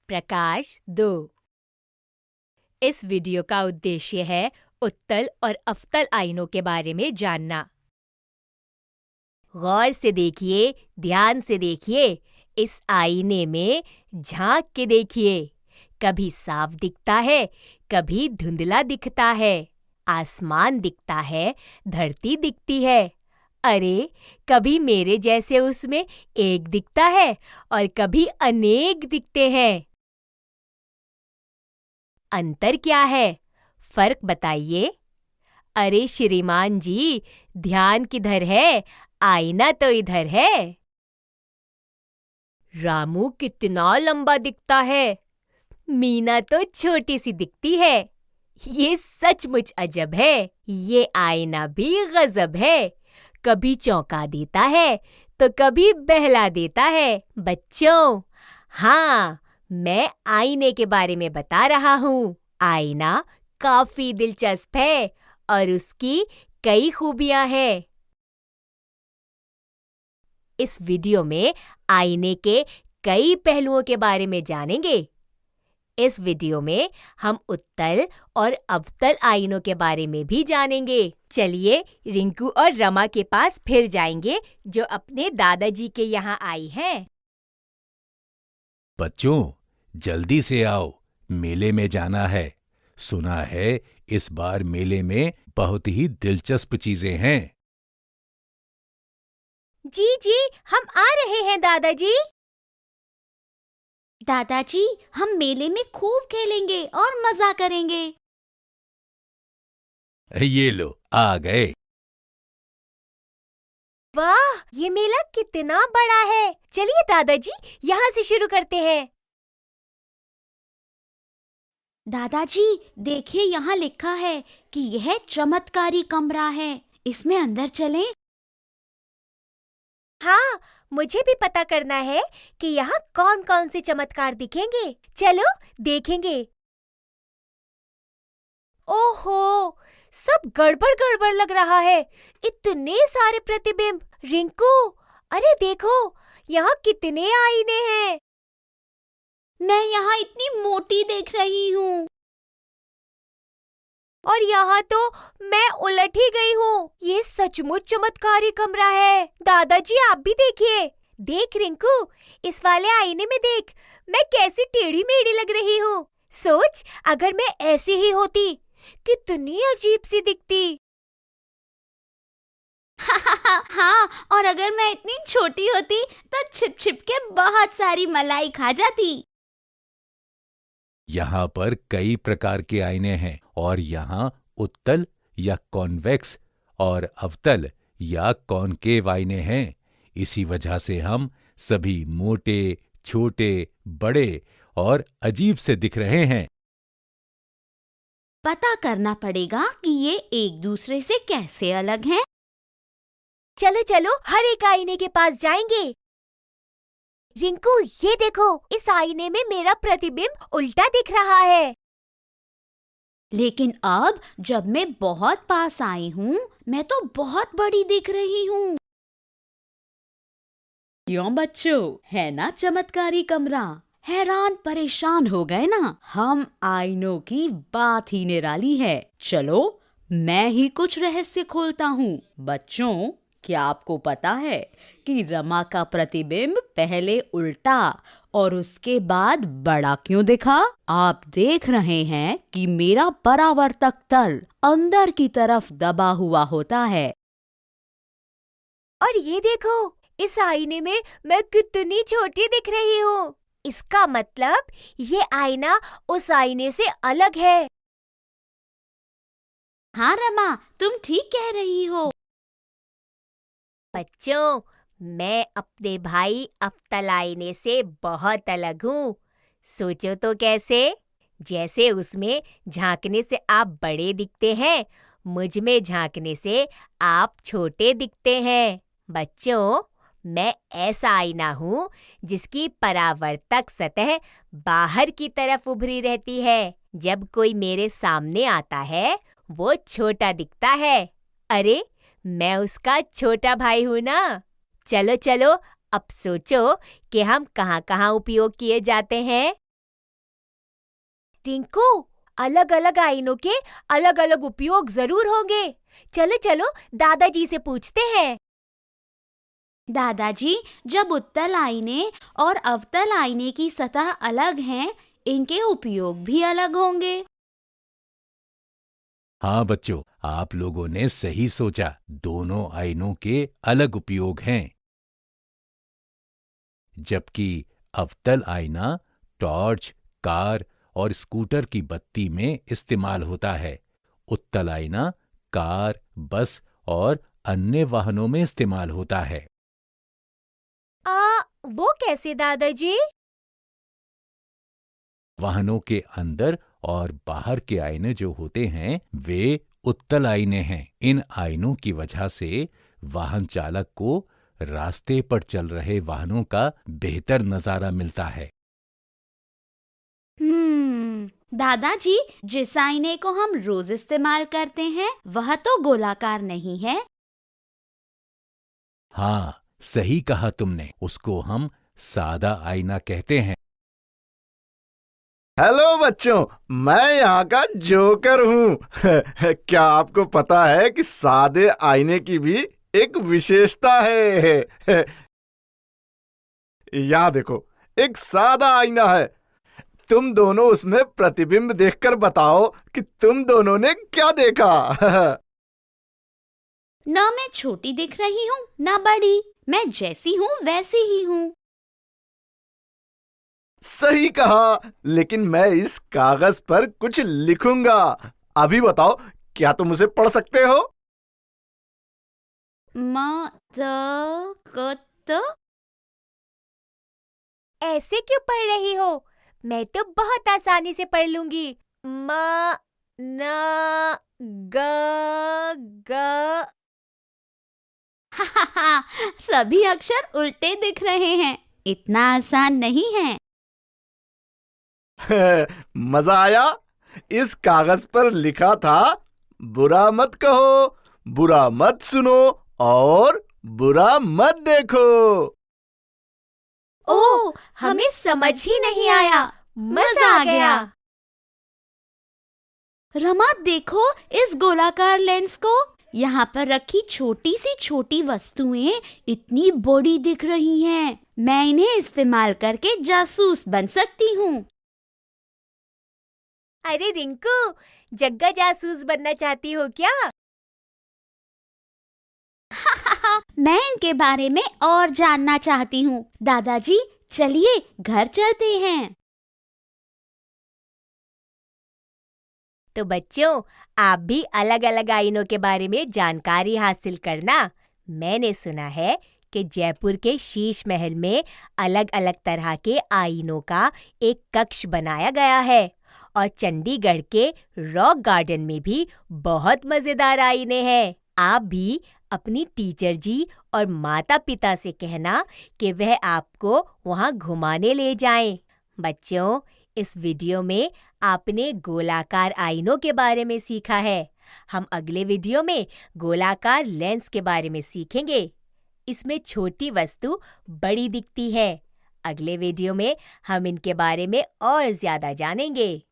प्रकाश 2। इस वीडियो का उद्देश्य है उत्तल और अवतल आईनों के बारे में जानना। गौर से देखिए, ध्यान से देखिए। इस आईने में झांक के देखिए। कभी साफ दिखता है, कभी धुंधला दिखता है। आसमान दिखता है, धरती दिखती है। अरे, कभी मेरे जैसे उसमें एक दिखता है और कभी अनेक दिखते हैं। अंतर क्या है? फर्क बताइए। अरे श्रीमान जी, ध्यान किधर है? आईना तो इधर है। रामू कितना लंबा दिखता है, मीना तो छोटी सी दिखती है। ये सचमुच अजब है। ये आईना भी गजब है। कभी चौंका देता है तो कभी बहला देता है। बच्चों, हाँ, मैं आईने के बारे में बता रहा हूँ। आईना काफी दिलचस्प है और उसकी कई खूबियां हैं। इस वीडियो में आईने के कई पहलुओं के बारे में जानेंगे। इस वीडियो में हम उत्तल और अवतल आईनों के बारे में भी जानेंगे। चलिए रिंकू और रमा के पास फिर जाएंगे, जो अपने दादाजी के यहाँ आई हैं। बच्चों, जल्दी से आओ, मेले में जाना है। सुना है इस बार मेले में बहुत ही दिलचस्प चीजें हैं। जी जी, हम आ रहे हैं दादाजी। दादाजी, हम मेले में खूब खेलेंगे और मजा करेंगे। ये लो, आ गए। वाह, ये मेला कितना बड़ा है। चलिए दादाजी, यहाँ से शुरू करते हैं। दादाजी, देखिए यहाँ लिखा है कि यह चमत्कारी कमरा है। इसमें अंदर चलें? हाँ, मुझे भी पता करना है कि यहाँ कौन कौन से चमत्कार दिखेंगे। चलो देखेंगे। ओहो, सब गड़बड़ गड़बड़ लग रहा है। इतने सारे प्रतिबिंब। रिंकू, अरे देखो, यहाँ कितने आईने हैं। मैं यहाँ इतनी मोटी देख रही हूँ। और यहाँ तो मैं उलट ही गई हूँ। ये सचमुच चमत्कारी कमरा है। दादाजी, आप भी देखिए। देख रिंकू, इस वाले आईने में देख, मैं कैसी टेढ़ी मेढ़ी लग रही हूँ। सोच, अगर मैं ऐसी ही होती, कितनी अजीब सी दिखती। हाँ, और अगर मैं इतनी छोटी होती तो छिप छिप के बहुत सारी मलाई खा जाती। यहाँ पर कई प्रकार के आईने हैं और यहाँ उत्तल या कॉन्वेक्स और अवतल या कॉनकेव आईने हैं। इसी वजह से हम सभी मोटे, छोटे, बड़े और अजीब से दिख रहे हैं। पता करना पड़ेगा कि ये एक दूसरे से कैसे अलग हैं। चलो चलो, हर एक आईने के पास जाएंगे। रिंकू, ये देखो, इस आईने में मेरा प्रतिबिंब उल्टा दिख रहा है। लेकिन अब जब मैं बहुत पास आई हूँ, मैं तो बहुत बड़ी दिख रही हूँ। क्यों बच्चों, है ना चमत्कारी कमरा? हैरान परेशान हो गए ना? हम आईनों की बात ही निराली है। चलो, मैं ही कुछ रहस्य खोलता हूँ। बच्चों, क्या आपको पता है कि रमा का प्रतिबिंब पहले उल्टा और उसके बाद बड़ा क्यों दिखा? आप देख रहे हैं कि मेरा परावर्तक तल अंदर की तरफ दबा हुआ होता है। और ये देखो, इस आईने में मैं कितनी छोटी दिख रही हूँ। इसका मतलब ये आईना उस आईने से अलग है। हाँ रमा, तुम ठीक कह रही हो। बच्चों, मैं अपने भाई अवतल आईने से बहुत अलग हूँ। सोचो तो कैसे? जैसे उसमें झांकने से आप बड़े दिखते हैं, मुझ में झांकने से आप छोटे दिखते हैं। बच्चों, मैं ऐसा आईना हूँ जिसकी परावर्तक सतह बाहर की तरफ उभरी रहती है। जब कोई मेरे सामने आता है, वो छोटा दिखता है। अरे, मैं उसका छोटा भाई हूँ ना। चलो चलो, अब सोचो कि हम कहाँ कहाँ उपयोग किए जाते हैं। टिंकू, अलग अलग आईनों के अलग अलग उपयोग जरूर होंगे। चलो चलो दादाजी से पूछते हैं। दादाजी, जब उत्तल आईने और अवतल आईने की सतह अलग हैं, इनके उपयोग भी अलग होंगे। हाँ बच्चों, आप लोगों ने सही सोचा। दोनों आईनों के अलग उपयोग हैं। जबकि अवतल आईना टॉर्च, कार और स्कूटर की बत्ती में इस्तेमाल होता है। उत्तल आईना कार, बस और अन्य वाहनों में इस्तेमाल होता है। वो कैसे दादाजी? वाहनों के अंदर और बाहर के आईने जो होते हैं वे उत्तल आईने हैं। इन आईनों की वजह से वाहन चालक को रास्ते पर चल रहे वाहनों का बेहतर नजारा मिलता है। दादाजी, जिस आईने को हम रोज इस्तेमाल करते हैं वह तो गोलाकार नहीं है। हाँ, सही कहा तुमने। उसको हम सादा आईना कहते हैं। हेलो बच्चों, मैं यहाँ का जोकर हूँ। क्या आपको पता है कि सादे आईने की भी एक विशेषता है? यहाँ देखो, एक सादा आईना है। तुम दोनों उसमें प्रतिबिंब देखकर बताओ कि तुम दोनों ने क्या देखा। ना मैं छोटी दिख रही हूँ ना बड़ी, मैं जैसी हूँ वैसी ही हूँ। सही कहा, लेकिन मैं इस कागज पर कुछ लिखूंगा। अभी बताओ, क्या तुम उसे पढ़ सकते हो? ऐसे क्यों पढ़ रही हो? मैं तो बहुत आसानी से पढ़ लूंगी। म न ग ग। सभी अक्षर उल्टे दिख रहे हैं। इतना आसान नहीं है। मजा आया? इस कागज पर लिखा था, बुरा मत कहो, बुरा मत सुनो और बुरा मत देखो। ओह, हमें समझ ही नहीं आया। मजा आ गया। रमा, देखो इस गोलाकार लेंस को। यहाँ पर रखी छोटी सी छोटी वस्तुएं इतनी बड़ी दिख रही हैं। मैं इन्हें इस्तेमाल करके जासूस बन सकती हूँ। अरे रिंकू, जग्गा जासूस बनना चाहती हो क्या? मैं इनके बारे में और जानना चाहती हूँ। दादाजी, चलिए घर चलते हैं। तो बच्चों, आप भी अलग अलग आईनों के बारे में जानकारी हासिल करना। मैंने सुना है कि जयपुर के शीश महल में अलग अलग तरह के आईनों का एक कक्ष बनाया गया है और चंडीगढ़ के रॉक गार्डन में भी बहुत मजेदार आईने हैं। आप भी अपनी टीचर जी और माता पिता से कहना कि वह आपको वहाँ घुमाने ले जाएं। बच्चों, इस वीडियो में आपने गोलाकार आईनों के बारे में सीखा है। हम अगले वीडियो में गोलाकार लेंस के बारे में सीखेंगे। इसमें छोटी वस्तु बड़ी दिखती है। अगले वीडियो में हम इनके बारे में और ज्यादा जानेंगे।